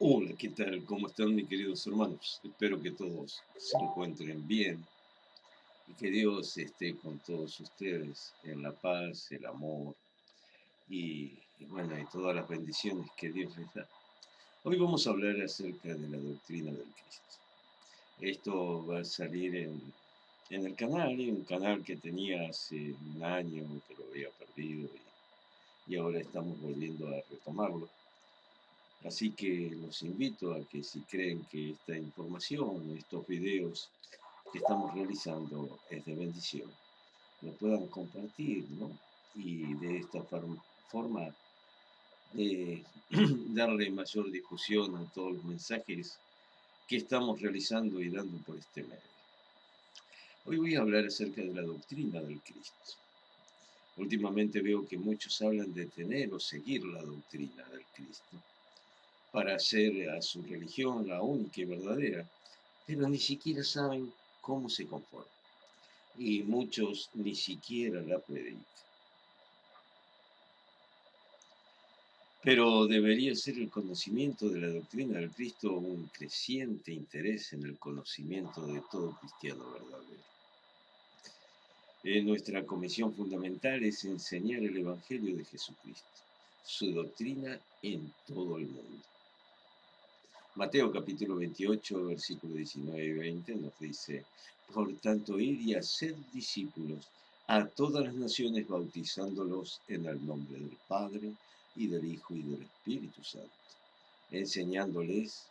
Hola, ¿qué tal? ¿Cómo están mis queridos hermanos? Espero que todos se encuentren bien y que Dios esté con todos ustedes en la paz, el amor y todas las bendiciones que Dios les da. Hoy vamos a hablar acerca de la doctrina del Cristo. Esto va a salir en el canal, en un canal que tenía hace un año que lo había perdido y ahora estamos volviendo a retomarlo. Así que los invito a que si creen que esta información, estos videos que estamos realizando es de bendición, lo puedan compartir, ¿no? Y de esta forma de darle mayor difusión a todos los mensajes que estamos realizando y dando por este medio. Hoy voy a hablar acerca de la doctrina del Cristo. Últimamente veo que muchos hablan de tener o seguir la doctrina del Cristo para hacer a su religión la única y verdadera, pero ni siquiera saben cómo se conforma. Y muchos ni siquiera la predican. Pero debería ser el conocimiento de la doctrina del Cristo un creciente interés en el conocimiento de todo cristiano verdadero. Nuestra comisión fundamental es enseñar el Evangelio de Jesucristo, su doctrina en todo el mundo. Mateo capítulo 28, versículo 19 y 20 nos dice, por tanto, id y haced discípulos a todas las naciones, bautizándolos en el nombre del Padre, y del Hijo, y del Espíritu Santo, enseñándoles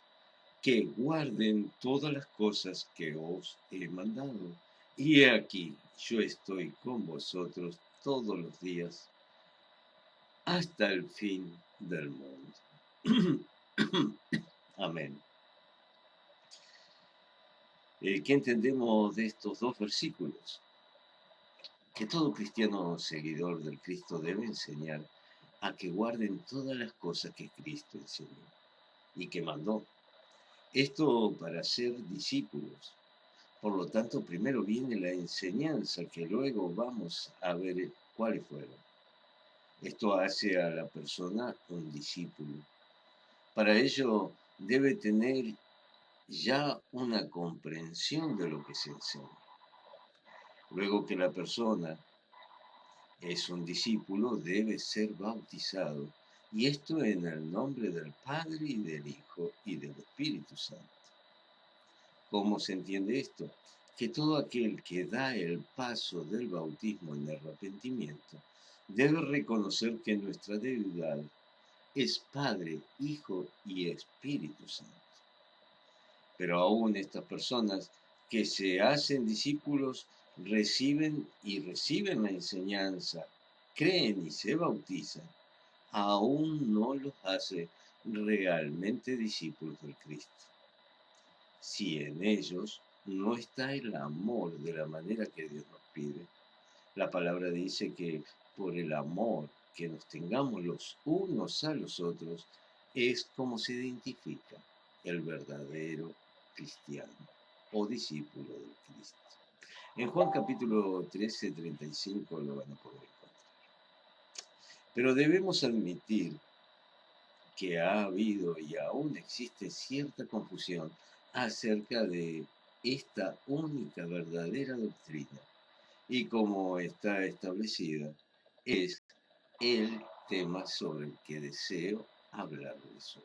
que guarden todas las cosas que os he mandado. Y he aquí, yo estoy con vosotros todos los días hasta el fin del mundo. Amén. ¿Qué entendemos de estos dos versículos? Que todo cristiano seguidor del Cristo debe enseñar a que guarden todas las cosas que Cristo enseñó y que mandó. Esto para ser discípulos. Por lo tanto, primero viene la enseñanza, que luego vamos a ver cuáles fueron. Esto hace a la persona un discípulo. Para ello debe tener ya una comprensión de lo que se enseña. Luego que la persona es un discípulo, debe ser bautizado, y esto en el nombre del Padre y del Hijo y del Espíritu Santo. ¿Cómo se entiende esto? Que todo aquel que da el paso del bautismo en arrepentimiento debe reconocer que nuestra deidad es Padre, Hijo y Espíritu Santo. Pero aún estas personas que se hacen discípulos reciben la enseñanza, creen y se bautizan, aún no los hace realmente discípulos del Cristo. Si en ellos no está el amor de la manera que Dios nos pide, la palabra dice que por el amor que nos tengamos los unos a los otros es como se identifica el verdadero cristiano o discípulo del Cristo. En Juan capítulo 13, 35 lo van a poder encontrar. Pero debemos admitir que ha habido y aún existe cierta confusión acerca de esta única verdadera doctrina. Y como está establecida, es el tema sobre el que deseo hablarles hoy.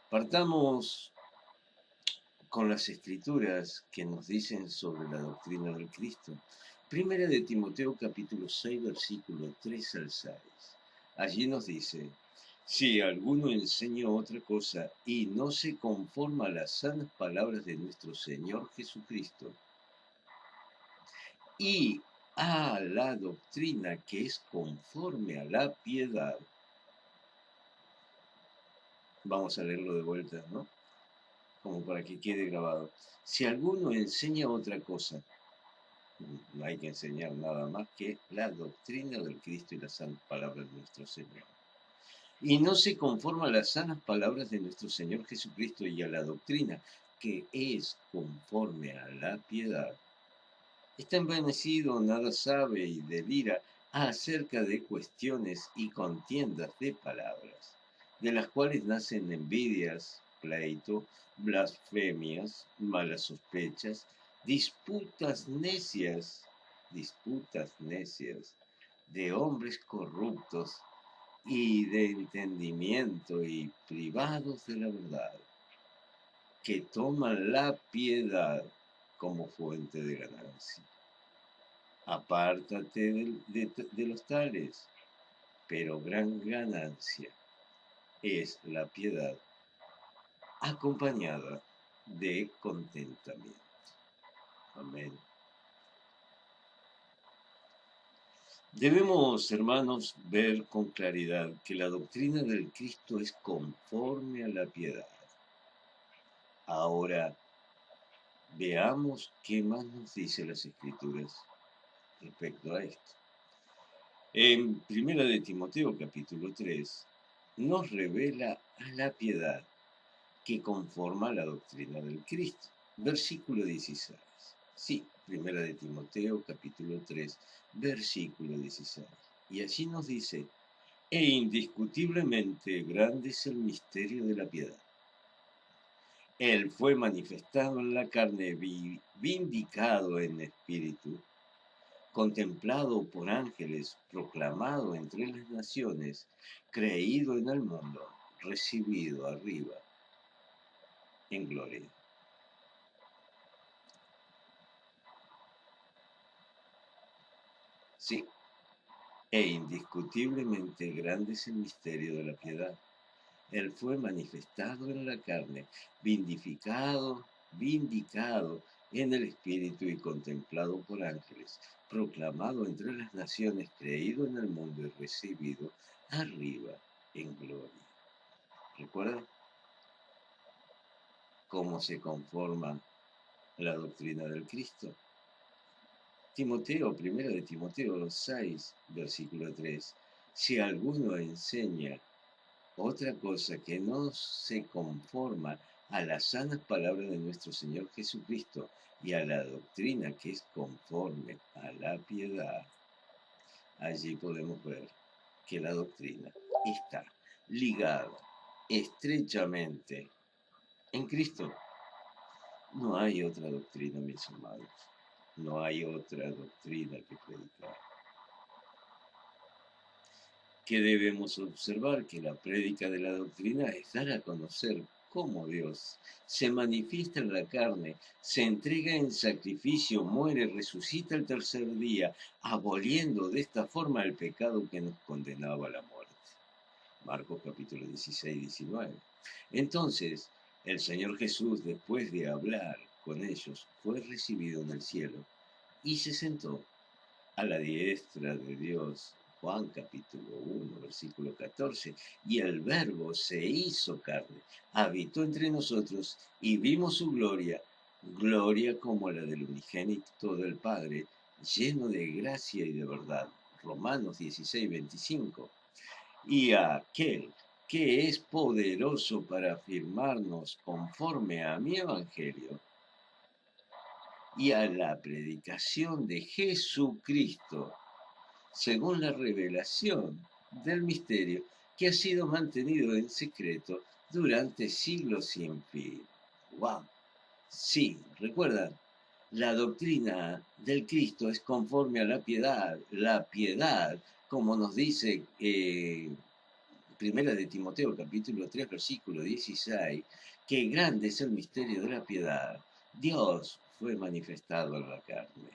Partamos con las escrituras que nos dicen sobre la doctrina del Cristo. Primera de Timoteo capítulo 6, versículo 3 al 6. Allí nos dice, si alguno enseña otra cosa y no se conforma a las sanas palabras de nuestro Señor Jesucristo y a la doctrina que es conforme a la piedad, vamos a leerlo de vuelta, ¿no? Como para que quede grabado. Si alguno enseña otra cosa, no hay que enseñar nada más que la doctrina del Cristo y las sanas palabras de nuestro Señor. Y no se conforma a las sanas palabras de nuestro Señor Jesucristo y a la doctrina que es conforme a la piedad. Está envanecido, nada sabe y delira acerca de cuestiones y contiendas de palabras, de las cuales nacen envidias, pleito, blasfemias, malas sospechas, disputas necias de hombres corruptos y de entendimiento y privados de la verdad, que toman la piedad como fuente de ganancia. Apártate de los tales, pero gran ganancia es la piedad acompañada de contentamiento. Amén. Debemos, hermanos, ver con claridad que la doctrina del Cristo es conforme a la piedad. Ahora, veamos qué más nos dice las Escrituras respecto a esto. En 1 de Timoteo capítulo 3 nos revela a la piedad que conforma la doctrina del Cristo. Versículo 16. Sí, 1 de Timoteo capítulo 3, versículo 16. Y allí nos dice, e indiscutiblemente grande es el misterio de la piedad. Él fue manifestado en la carne, vindicado en espíritu, contemplado por ángeles, proclamado entre las naciones, creído en el mundo, recibido arriba en gloria. Sí, e indiscutiblemente grande es el misterio de la piedad. Él fue manifestado en la carne, vindicado en el Espíritu y contemplado por ángeles, proclamado entre las naciones, creído en el mundo y recibido arriba en gloria. ¿Recuerdan cómo se conforma la doctrina del Cristo? Timoteo, 1 de Timoteo 6, versículo 3. Si alguno enseña otra cosa que no se conforma a las sanas palabras de nuestro Señor Jesucristo y a la doctrina que es conforme a la piedad, allí podemos ver que la doctrina está ligada estrechamente en Cristo. No hay otra doctrina, mis amados. No hay otra doctrina que predicar. Que debemos observar que la prédica de la doctrina es dar a conocer cómo Dios se manifiesta en la carne, se entrega en sacrificio, muere, resucita el tercer día, aboliendo de esta forma el pecado que nos condenaba a la muerte. Marcos capítulo 16, 19. Entonces, el Señor Jesús, después de hablar con ellos, fue recibido en el cielo y se sentó a la diestra de Dios. Juan capítulo 1, versículo 14. Y el Verbo se hizo carne, habitó entre nosotros y vimos su gloria, gloria como la del unigénito del Padre, lleno de gracia y de verdad. Romanos 16, 25. Y aquel que es poderoso para afirmarnos conforme a mi evangelio y a la predicación de Jesucristo, según la revelación del misterio que ha sido mantenido en secreto durante siglos sin fin. ¡Wow! Sí, recuerdan, la doctrina del Cristo es conforme a la piedad. La piedad, como nos dice Primera de Timoteo capítulo 3 versículo 16, que grande es el misterio de la piedad. Dios fue manifestado en la carne.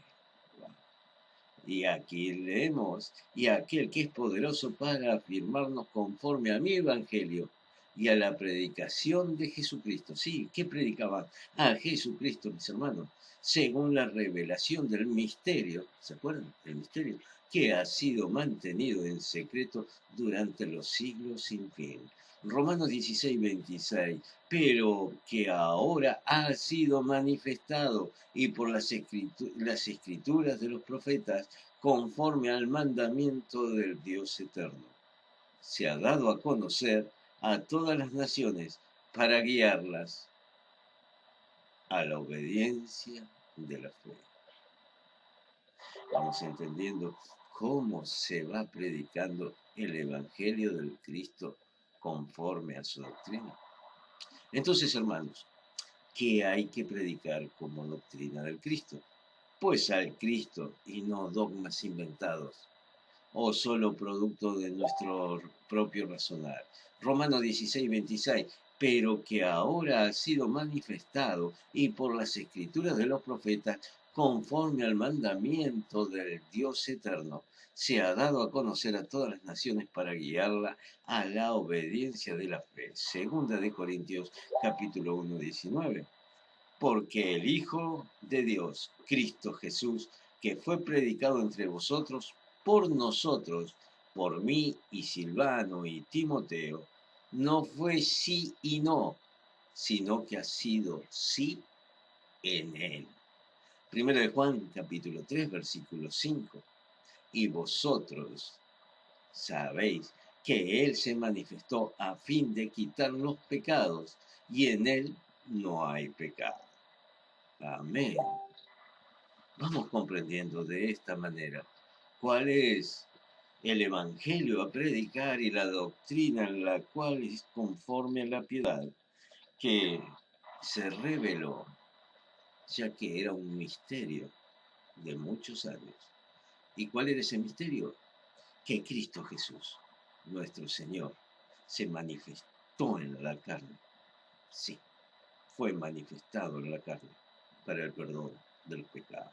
Y aquí leemos, y aquel que es poderoso para afirmarnos conforme a mi evangelio y a la predicación de Jesucristo. Sí, ¿qué predicaban? A Jesucristo, mis hermanos, según la revelación del misterio, ¿se acuerdan? El misterio que ha sido mantenido en secreto durante los siglos sin fin. Romanos 16, 26, pero que ahora ha sido manifestado y por las escrituras de los profetas, conforme al mandamiento del Dios eterno. Se ha dado a conocer a todas las naciones para guiarlas a la obediencia de la fe. Vamos entendiendo cómo se va predicando el Evangelio del Cristo conforme a su doctrina. Entonces, hermanos, ¿qué hay que predicar como doctrina del Cristo? Pues al Cristo y no dogmas inventados o solo producto de nuestro propio razonar. Romanos 16:26, pero que ahora ha sido manifestado y por las escrituras de los profetas, conforme al mandamiento del Dios eterno, se ha dado a conocer a todas las naciones para guiarla a la obediencia de la fe. Segunda de Corintios capítulo 1:19. Porque el Hijo de Dios, Cristo Jesús, que fue predicado entre vosotros por nosotros, por mí y Silvano y Timoteo, no fue sí y no, sino que ha sido sí en él. Primero de Juan, capítulo 3, versículo 5. Y vosotros sabéis que él se manifestó a fin de quitar los pecados, y en él no hay pecado. Amén. Vamos comprendiendo de esta manera cuál es el evangelio a predicar y la doctrina en la cual es conforme a la piedad que se reveló, ya que era un misterio de muchos años. ¿Y cuál era ese misterio? Que Cristo Jesús, nuestro Señor, se manifestó en la carne. Sí, fue manifestado en la carne para el perdón de los pecados.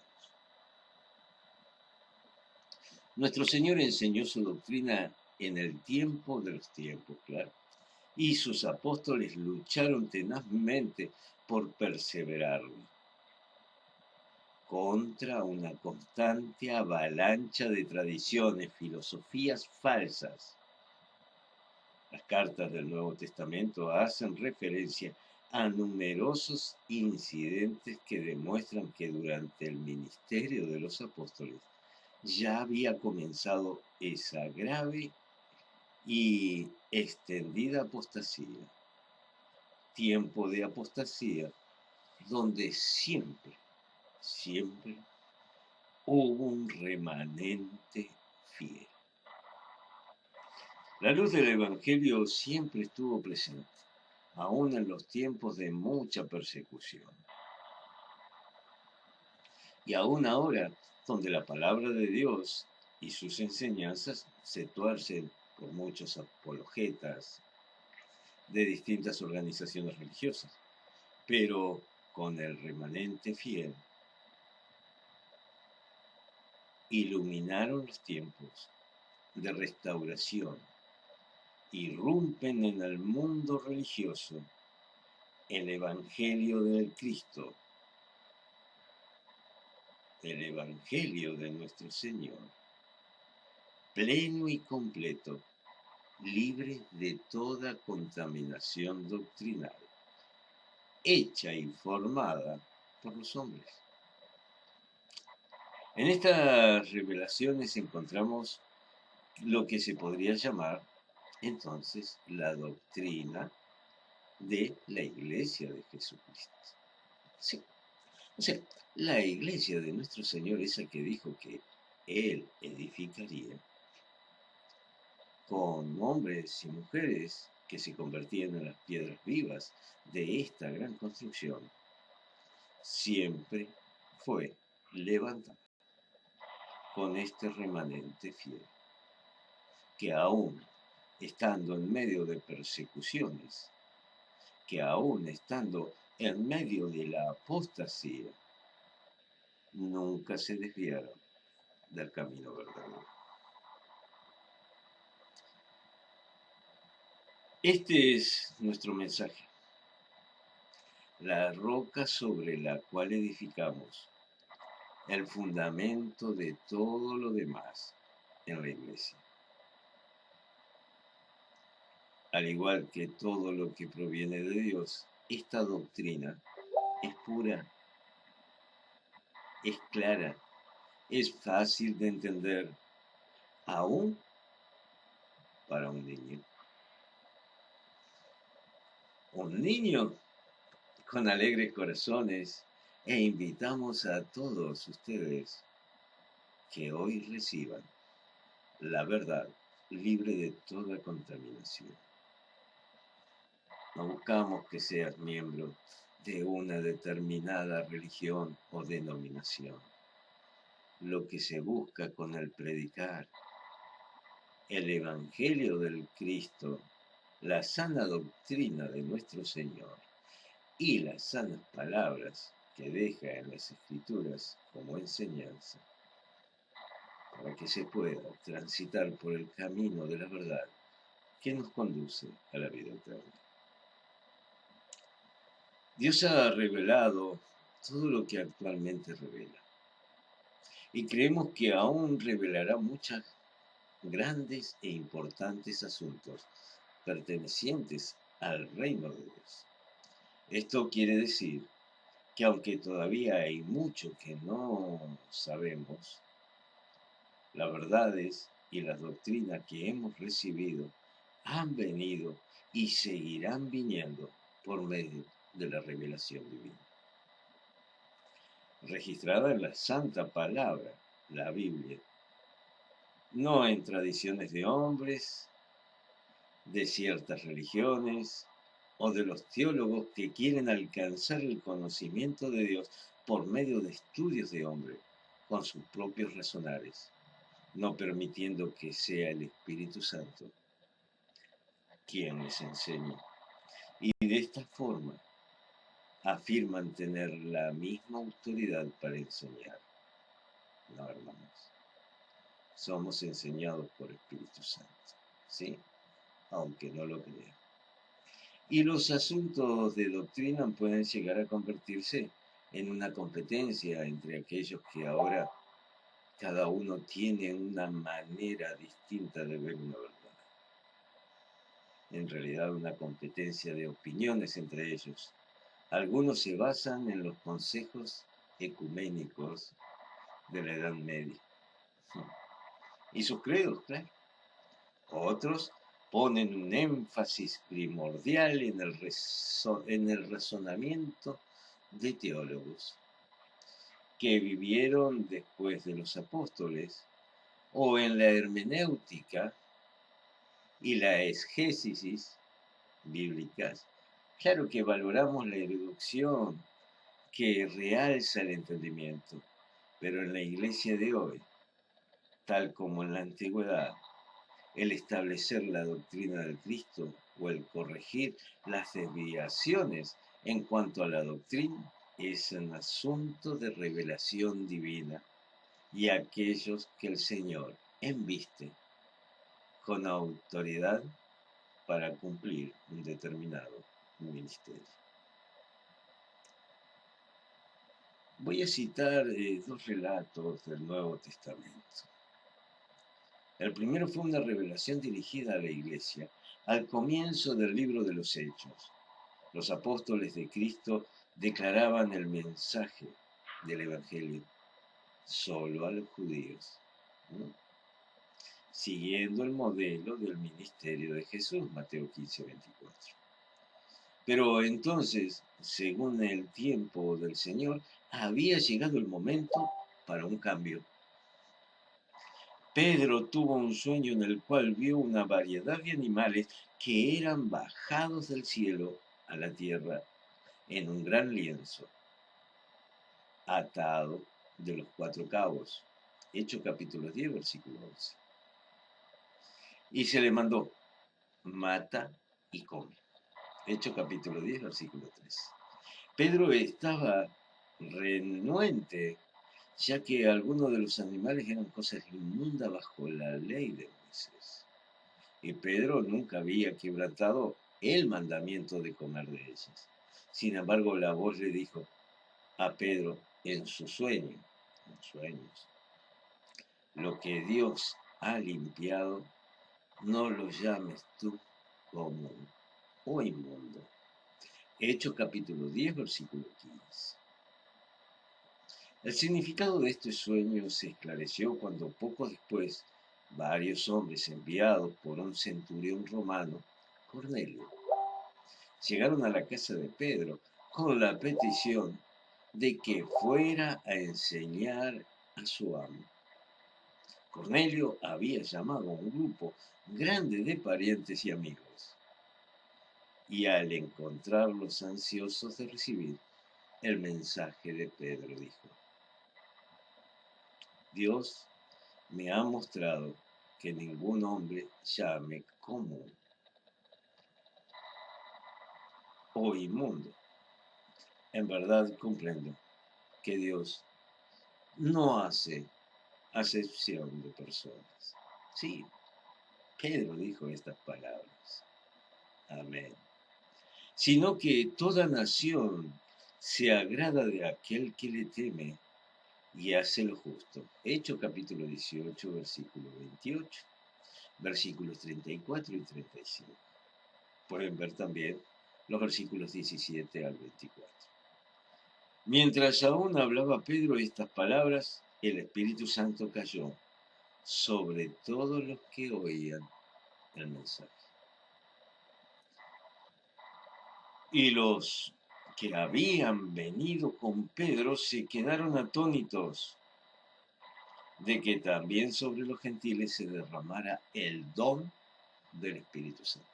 Nuestro Señor enseñó su doctrina en el tiempo de los tiempos, claro, y sus apóstoles lucharon tenazmente por perseverar contra una constante avalancha de tradiciones, filosofías falsas. Las cartas del Nuevo Testamento hacen referencia a numerosos incidentes que demuestran que durante el ministerio de los apóstoles ya había comenzado esa grave y extendida apostasía. Tiempo de apostasía donde siempre hubo un remanente fiel. La luz del Evangelio siempre estuvo presente, aún en los tiempos de mucha persecución. Y aún ahora, donde la palabra de Dios y sus enseñanzas se tuercen por muchos apologetas de distintas organizaciones religiosas, pero con el remanente fiel, iluminaron los tiempos de restauración, irrumpen en el mundo religioso el Evangelio del Cristo, el Evangelio de nuestro Señor, pleno y completo, libre de toda contaminación doctrinal, hecha y formada por los hombres. En estas revelaciones encontramos lo que se podría llamar entonces la doctrina de la Iglesia de Jesucristo. Sí. O sea, la Iglesia de nuestro Señor, esa que dijo que Él edificaría, con hombres y mujeres que se convertían en las piedras vivas de esta gran construcción, siempre fue levantada con este remanente fiel, que aún estando en medio de persecuciones, que aún estando en medio de la apostasía, nunca se desviaron del camino verdadero. Este es nuestro mensaje, la roca sobre la cual edificamos, el fundamento de todo lo demás en la iglesia. Al igual que todo lo que proviene de Dios, esta doctrina es pura, es clara, es fácil de entender, aún para un niño. Un niño con alegres corazones, e invitamos a todos ustedes que hoy reciban la verdad libre de toda contaminación. No buscamos que seas miembro de una determinada religión o denominación. Lo que se busca con el predicar el Evangelio del Cristo, la sana doctrina de nuestro Señor y las sanas palabras que deja en las Escrituras como enseñanza, para que se pueda transitar por el camino de la verdad que nos conduce a la vida eterna. Dios ha revelado todo lo que actualmente revela y creemos que aún revelará muchos grandes e importantes asuntos pertenecientes al reino de Dios. Esto quiere decir que aunque todavía hay mucho que no sabemos, las verdades y las doctrinas que hemos recibido han venido y seguirán viniendo por medio de la revelación divina, registrada en la Santa Palabra, la Biblia, no en tradiciones de hombres, de ciertas religiones o de los teólogos que quieren alcanzar el conocimiento de Dios por medio de estudios de hombre, con sus propios razonares, no permitiendo que sea el Espíritu Santo quien les enseñe. Y de esta forma afirman tener la misma autoridad para enseñar. No, hermanos, somos enseñados por Espíritu Santo, ¿sí? Aunque no lo crean. Y los asuntos de doctrina pueden llegar a convertirse en una competencia entre aquellos que ahora cada uno tiene una manera distinta de ver una verdad. En realidad una competencia de opiniones entre ellos. Algunos se basan en los consejos ecuménicos de la Edad Media y sus credos, claro. Otros ponen un énfasis primordial en el razonamiento de teólogos que vivieron después de los apóstoles, o en la hermenéutica y la exégesis bíblicas. Claro que valoramos la erudición que realza el entendimiento, pero en la iglesia de hoy, tal como en la antigüedad, el establecer la doctrina del Cristo o el corregir las desviaciones en cuanto a la doctrina es un asunto de revelación divina y aquellos que el Señor enviste con autoridad para cumplir un determinado ministerio. Voy a citar dos relatos del Nuevo Testamento. El primero fue una revelación dirigida a la iglesia al comienzo del libro de los Hechos. Los apóstoles de Cristo declaraban el mensaje del Evangelio solo a los judíos, ¿no? Siguiendo el modelo del ministerio de Jesús, Mateo 15:24. Pero entonces, según el tiempo del Señor, había llegado el momento para un cambio. Pedro tuvo un sueño en el cual vio una variedad de animales que eran bajados del cielo a la tierra en un gran lienzo, atado de los cuatro cabos. Hechos capítulo 10, versículo 11. Y se le mandó, mata y come. Hechos capítulo 10, versículo 3. Pedro estaba renuente, ya que algunos de los animales eran cosas inmundas bajo la ley de Moisés. Y Pedro nunca había quebrantado el mandamiento de comer de ellas. Sin embargo, la voz le dijo a Pedro en su sueño, en sueños, lo que Dios ha limpiado, no lo llames tú común o inmundo. Hechos capítulo 10, versículo 15. El significado de este sueño se esclareció cuando poco después varios hombres enviados por un centurión romano, Cornelio, llegaron a la casa de Pedro con la petición de que fuera a enseñar a su amo. Cornelio había llamado a un grupo grande de parientes y amigos. y al encontrarlos ansiosos de recibir el mensaje de Pedro, dijo: Dios me ha mostrado que ningún hombre llame común o inmundo. En verdad comprendo que Dios no hace acepción de personas. Sí, Pedro dijo estas palabras. Amén. Sino que toda nación se agrada de aquel que le teme y hace lo justo. Hechos capítulo 18, versículo 28, versículos 34 y 35. Pueden ver también los versículos 17 al 24. Mientras aún hablaba Pedro estas palabras, el Espíritu Santo cayó sobre todos los que oían el mensaje. Y los que habían venido con Pedro se quedaron atónitos de que también sobre los gentiles se derramara el don del Espíritu Santo.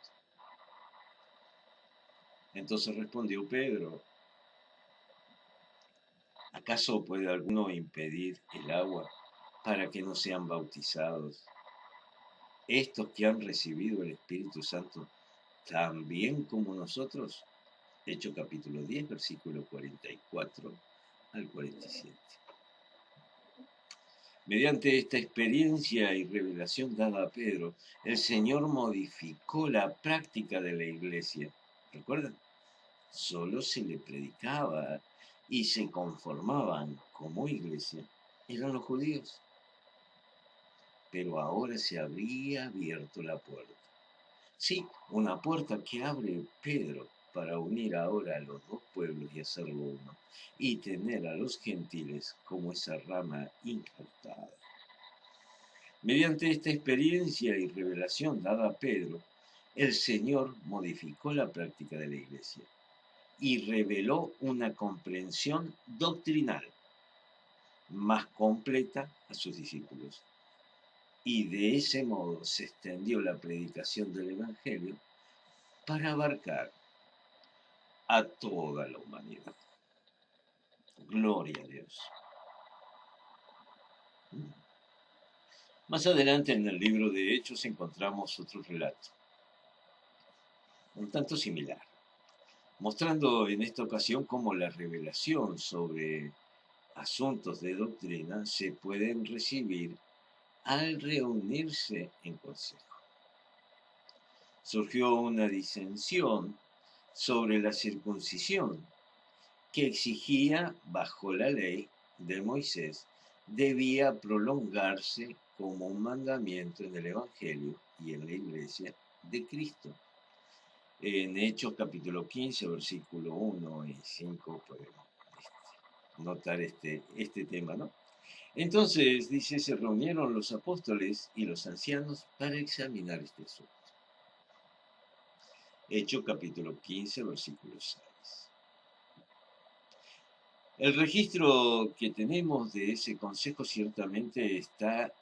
Entonces respondió Pedro: ¿acaso puede alguno impedir el agua para que no sean bautizados estos que han recibido el Espíritu Santo también como nosotros? Hechos capítulo 10, versículo 44 al 47. Mediante esta experiencia y revelación dada a Pedro, el Señor modificó la práctica de la iglesia. ¿Recuerdan? Solo se le predicaba y se conformaban como iglesia eran los judíos. Pero ahora se habría abierto la puerta. Sí, una puerta que abre Pedro para unir ahora a los dos pueblos y hacerlo uno, y tener a los gentiles como esa rama injertada. Mediante esta experiencia y revelación dada a Pedro, el Señor modificó la práctica de la iglesia y reveló una comprensión doctrinal más completa a sus discípulos. Y de ese modo se extendió la predicación del Evangelio para abarcar a toda la humanidad. Gloria a Dios. Más adelante en el libro de Hechos encontramos otro relato, un tanto similar, mostrando en esta ocasión cómo la revelación sobre asuntos de doctrina se pueden recibir al reunirse en consejo. Surgió una disensión sobre la circuncisión que exigía, bajo la ley de Moisés, debía prolongarse como un mandamiento en el Evangelio y en la Iglesia de Cristo. En Hechos capítulo 15, versículo 1 y 5 podemos notar este tema, ¿no? Entonces, dice, se reunieron los apóstoles y los ancianos para examinar este asunto. Hechos capítulo 15, versículo 6. El registro que tenemos de ese consejo ciertamente está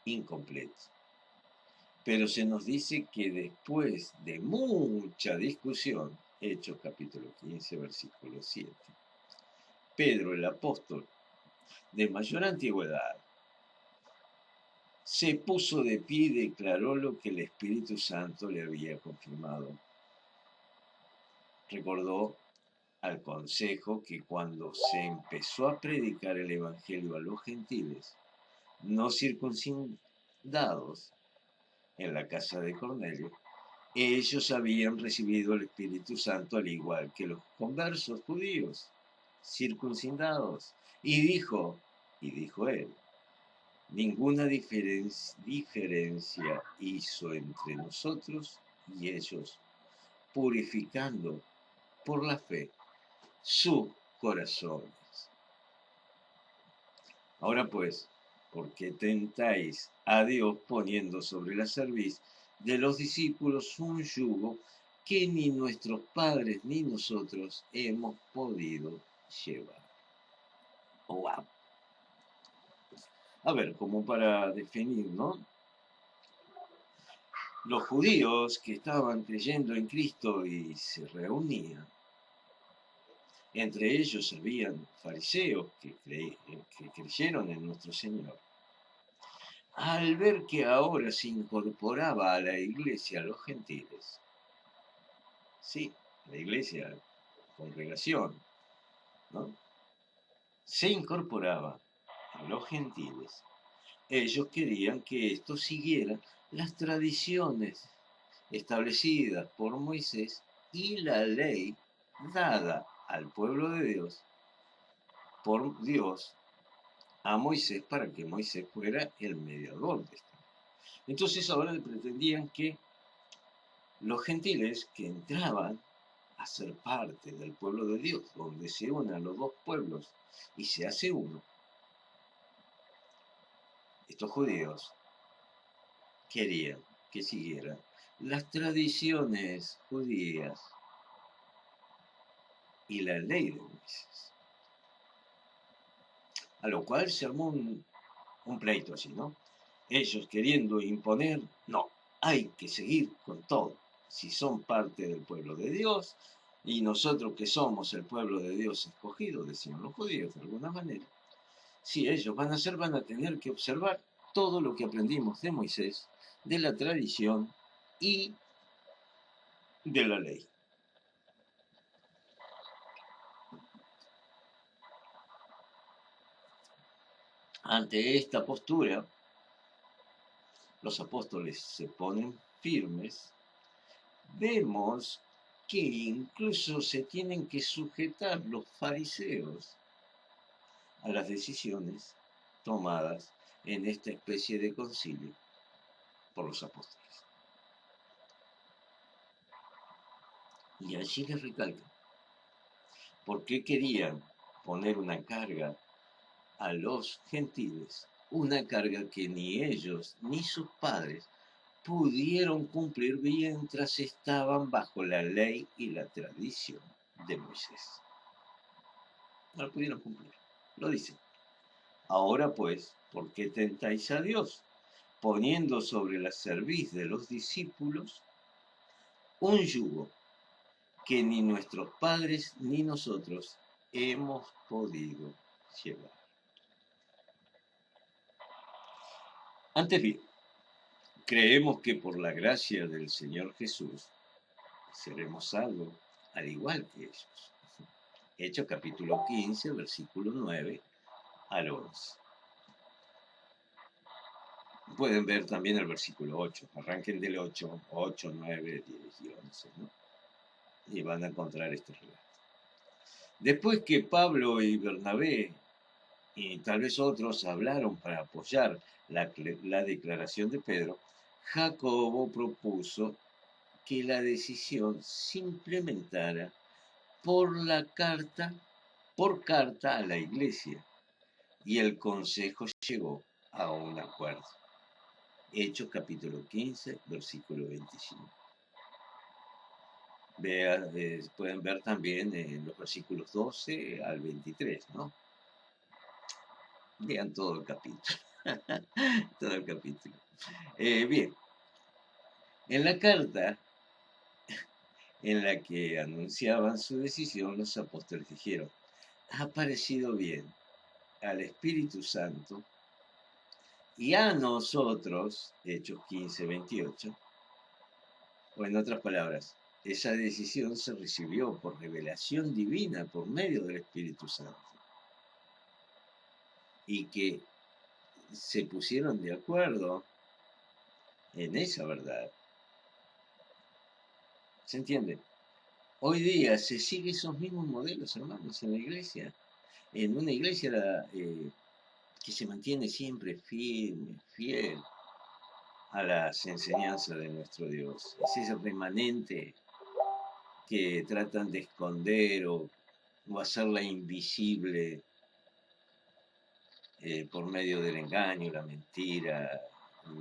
incompleto, pero se nos dice que después de mucha discusión, Hechos capítulo 15, versículo 7, Pedro el apóstol, de mayor antigüedad, se puso de pie y declaró lo que el Espíritu Santo le había confirmado. Recordó al consejo que cuando se empezó a predicar el Evangelio a los gentiles no circuncidados en la casa de Cornelio, ellos habían recibido el Espíritu Santo al igual que los conversos judíos, circuncidados. Y dijo él, ninguna diferencia hizo entre nosotros y ellos, purificando por la fe sus corazones. Ahora pues, ¿por qué tentáis a Dios poniendo sobre la cerviz de los discípulos un yugo que ni nuestros padres ni nosotros hemos podido llevar? Oh, wow. A ver, como para definir, ¿no? Los judíos que estaban creyendo en Cristo y se reunían, entre ellos habían fariseos que creyeron en nuestro Señor. Al ver que ahora se incorporaba a la iglesia a los gentiles, sí, la iglesia, congregación, ¿no? Se incorporaba a los gentiles. Ellos querían que esto siguiera las tradiciones establecidas por Moisés y la ley dada al pueblo de Dios por Dios a Moisés para que Moisés fuera el mediador de esto. Entonces ahora pretendían que los gentiles que entraban a ser parte del pueblo de Dios, donde se unen los dos pueblos y se hace uno, estos judíos querían que siguieran las tradiciones judías y la ley de Moisés. A lo cual se armó un pleito así, ¿no? Ellos queriendo imponer, no, hay que seguir con todo. Si son parte del pueblo de Dios, y nosotros que somos el pueblo de Dios escogido, decían los judíos de alguna manera, si ellos van a tener que observar todo lo que aprendimos de Moisés, de la tradición y de la ley. Ante esta postura, los apóstoles se ponen firmes. Vemos que incluso se tienen que sujetar los fariseos a las decisiones tomadas en esta especie de concilio por los apóstoles. Y allí les recalcan, ¿por qué querían poner una carga a los gentiles? Una carga que ni ellos ni sus padres pudieron cumplir mientras estaban bajo la ley y la tradición de Moisés. No lo pudieron cumplir, lo dicen. Ahora pues, ¿por qué tentáis a Dios? Poniendo sobre la cerviz de los discípulos un yugo que ni nuestros padres ni nosotros hemos podido llevar. Antes bien, creemos que por la gracia del Señor Jesús seremos salvos al igual que ellos. Hechos capítulo 15, versículo 9 al 11. Pueden ver también el versículo 8. Arranquen del 8, 8, 9, 10 y 11, ¿no? Y van a encontrar este relato. Después que Pablo y Bernabé y tal vez otros hablaron para apoyar la declaración de Pedro, Jacobo propuso que la decisión se implementara por carta a la iglesia, y el consejo llegó a un acuerdo. Hechos capítulo 15, versículo 25. Pueden ver también en los versículos 12 al 23, ¿no? Lean todo el capítulo. Todo el capítulo. Bien, en la carta en la que anunciaban su decisión, los apóstoles dijeron, ha parecido bien al Espíritu Santo y a nosotros, Hechos 15, 28, o en otras palabras, esa decisión se recibió por revelación divina por medio del Espíritu Santo. Y que se pusieron de acuerdo en esa verdad. ¿Se entiende? Hoy día se siguen esos mismos modelos, hermanos, en la iglesia. En una iglesia que se mantiene siempre firme, fiel a las enseñanzas de nuestro Dios. Es ese remanente que tratan de esconder o hacerla invisible por medio del engaño, la mentira,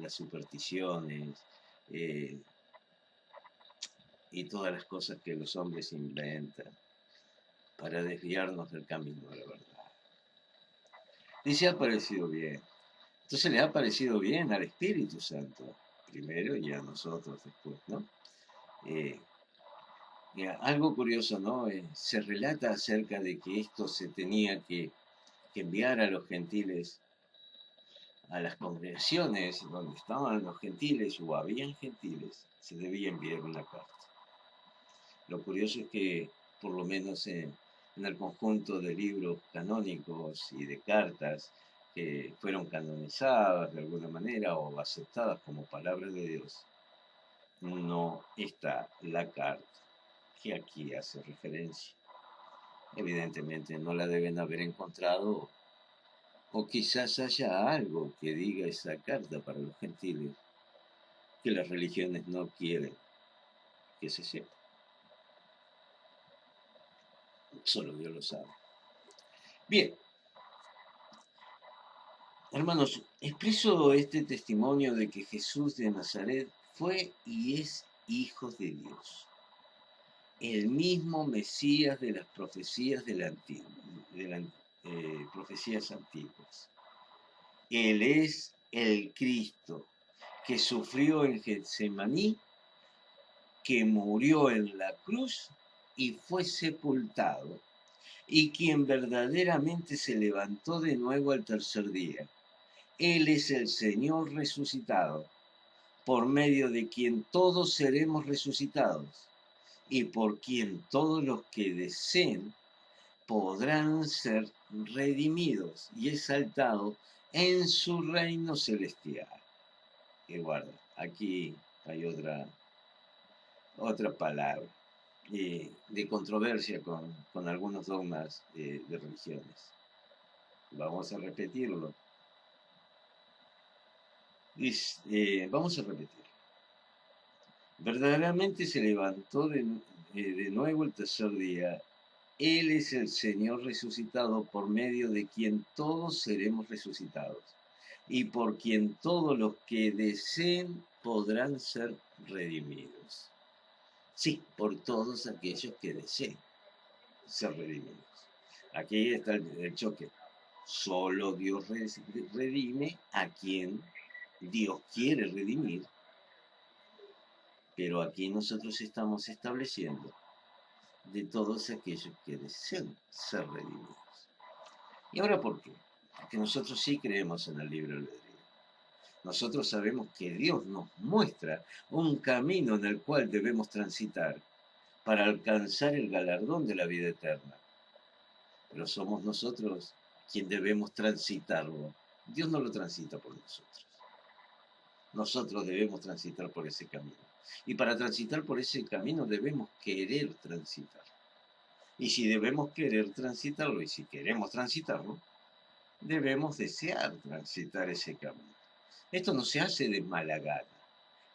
las supersticiones y todas las cosas que los hombres inventan para desviarnos del camino de la verdad. Dice, ha parecido bien. Entonces le ha parecido bien al Espíritu Santo primero y a nosotros después, ¿no? Eh, Algo curioso, ¿no? Se relata acerca de que esto se tenía que enviar a los gentiles, a las congregaciones donde estaban los gentiles o habían gentiles, se debía enviar una carta. Lo curioso es que, por lo menos en el conjunto de libros canónicos y de cartas que fueron canonizadas de alguna manera o aceptadas como palabra de Dios, no está la carta que aquí hace referencia. Evidentemente no la deben haber encontrado, o quizás haya algo que diga esa carta para los gentiles que las religiones no quieren que se sepa. Solo Dios lo sabe. Bien, hermanos, expreso este testimonio de que Jesús de Nazaret fue y es hijo de Dios, el mismo Mesías de las profecías profecías antiguas. Él es el Cristo que sufrió en Getsemaní, que murió en la cruz y fue sepultado, y quien verdaderamente se levantó de nuevo al tercer día. Él es el Señor resucitado, por medio de quien todos seremos resucitados, y por quien todos los que deseen podrán ser redimidos y exaltados en su reino celestial. Y guarda, aquí hay otra palabra de controversia con algunos dogmas de religiones. Vamos a repetirlo. Vamos a repetir. Verdaderamente se levantó de nuevo el tercer día. Él es el Señor resucitado, por medio de quien todos seremos resucitados y por quien todos los que deseen podrán ser redimidos. Sí, por todos aquellos que deseen ser redimidos. Aquí está el choque. Solo Dios redime a quien Dios quiere redimir, pero aquí nosotros estamos estableciendo de todos aquellos que desean ser redimidos. ¿Y ahora por qué? Porque nosotros sí creemos en el libre albedrío. Nosotros sabemos que Dios nos muestra un camino en el cual debemos transitar para alcanzar el galardón de la vida eterna. Pero somos nosotros quien debemos transitarlo. Dios no lo transita por nosotros. Nosotros debemos transitar por ese camino. Y para transitar por ese camino debemos querer transitar. Y si debemos querer transitarlo, y si queremos transitarlo, debemos desear transitar ese camino. Esto no se hace de mala gana.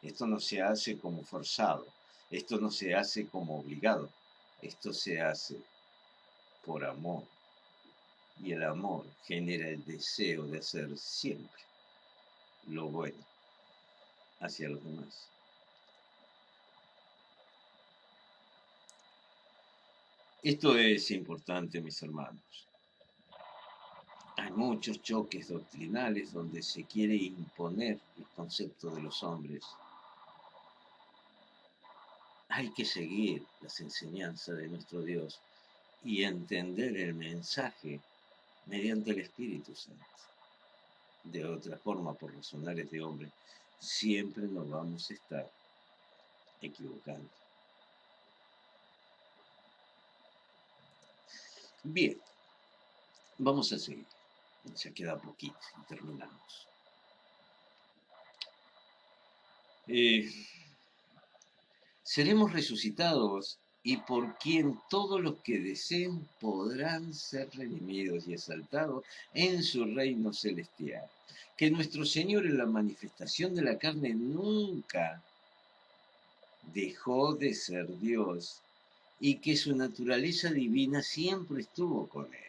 Esto no se hace como forzado. Esto no se hace como obligado. Esto se hace por amor. Y el amor genera el deseo de hacer siempre lo bueno hacia los demás. Esto es importante, mis hermanos. Hay muchos choques doctrinales donde se quiere imponer el concepto de los hombres. Hay que seguir las enseñanzas de nuestro Dios y entender el mensaje mediante el Espíritu Santo. De otra forma, por razones de hombre, siempre nos vamos a estar equivocando. Bien, vamos a seguir. Ya queda poquito y terminamos. Seremos resucitados y por quien todos los que deseen podrán ser redimidos y exaltados en su reino celestial. Que nuestro Señor en la manifestación de la carne nunca dejó de ser Dios y que su naturaleza divina siempre estuvo con él.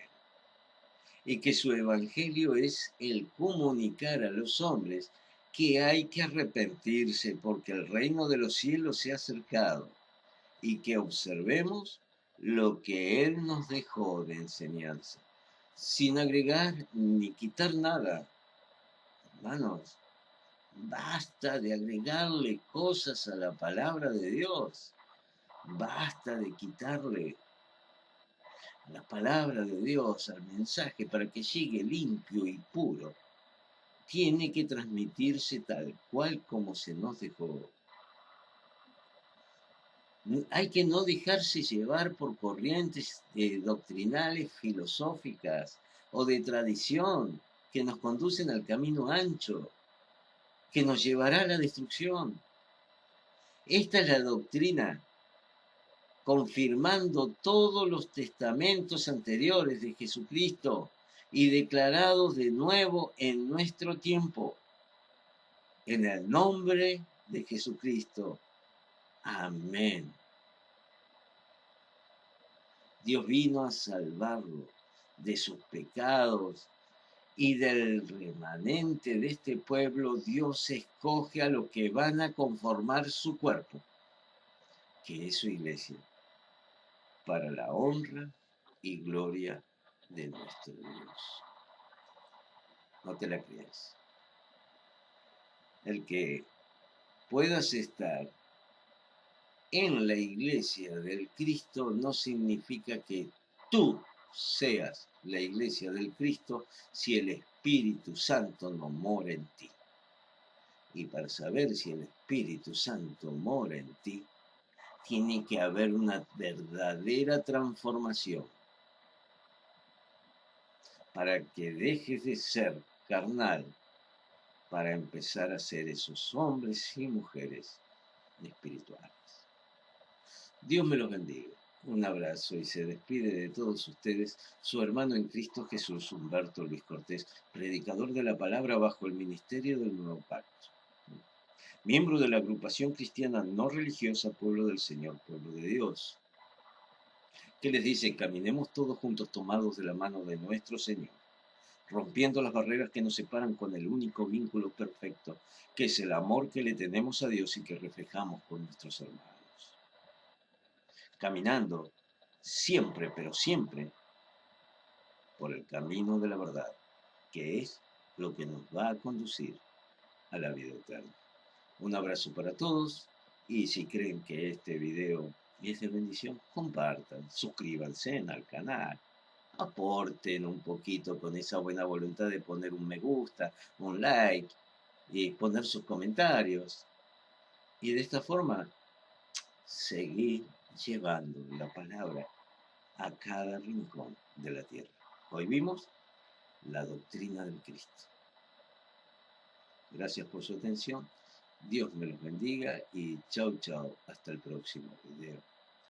Y que su evangelio es el comunicar a los hombres que hay que arrepentirse porque el reino de los cielos se ha acercado y que observemos lo que Él nos dejó de enseñanza, sin agregar ni quitar nada. Hermanos, Basta de agregarle cosas a la palabra de Dios. Basta de quitarle la palabra de Dios al mensaje para que llegue limpio y puro. Tiene que transmitirse tal cual como se nos dejó. Hay que no dejarse llevar por corrientes doctrinales, filosóficas o de tradición que nos conducen al camino ancho, que nos llevará a la destrucción. Esta es la doctrina, confirmando todos los testamentos anteriores de Jesucristo y declarados de nuevo en nuestro tiempo. En el nombre de Jesucristo. Amén. Dios vino a salvarlo de sus pecados y del remanente de este pueblo. Dios escoge a los que van a conformar su cuerpo, que es su iglesia, para la honra y gloria de nuestro Dios. No te la creas. El que puedas estar en la iglesia del Cristo no significa que tú seas la iglesia del Cristo si el Espíritu Santo no mora en ti. Y para saber si el Espíritu Santo mora en ti, tiene que haber una verdadera transformación para que dejes de ser carnal, para empezar a ser esos hombres y mujeres espirituales. Dios me los bendiga. Un abrazo y se despide de todos ustedes su hermano en Cristo Jesús, Humberto Luis Cortés, predicador de la palabra bajo el ministerio del Nuevo Pacto. Miembro de la agrupación cristiana no religiosa Pueblo del Señor, Pueblo de Dios, que les dice: caminemos todos juntos tomados de la mano de nuestro Señor, rompiendo las barreras que nos separan con el único vínculo perfecto, que es el amor que le tenemos a Dios y que reflejamos con nuestros hermanos. Caminando siempre, pero siempre, por el camino de la verdad, que es lo que nos va a conducir a la vida eterna. Un abrazo para todos y si creen que este video es de bendición, compartan, suscríbanse al canal, aporten un poquito con esa buena voluntad de poner un me gusta, un like y poner sus comentarios. Y de esta forma, seguir llevando la palabra a cada rincón de la tierra. Hoy vimos la doctrina del Cristo. Gracias por su atención. Dios me los bendiga y chau chau. Hasta el próximo video.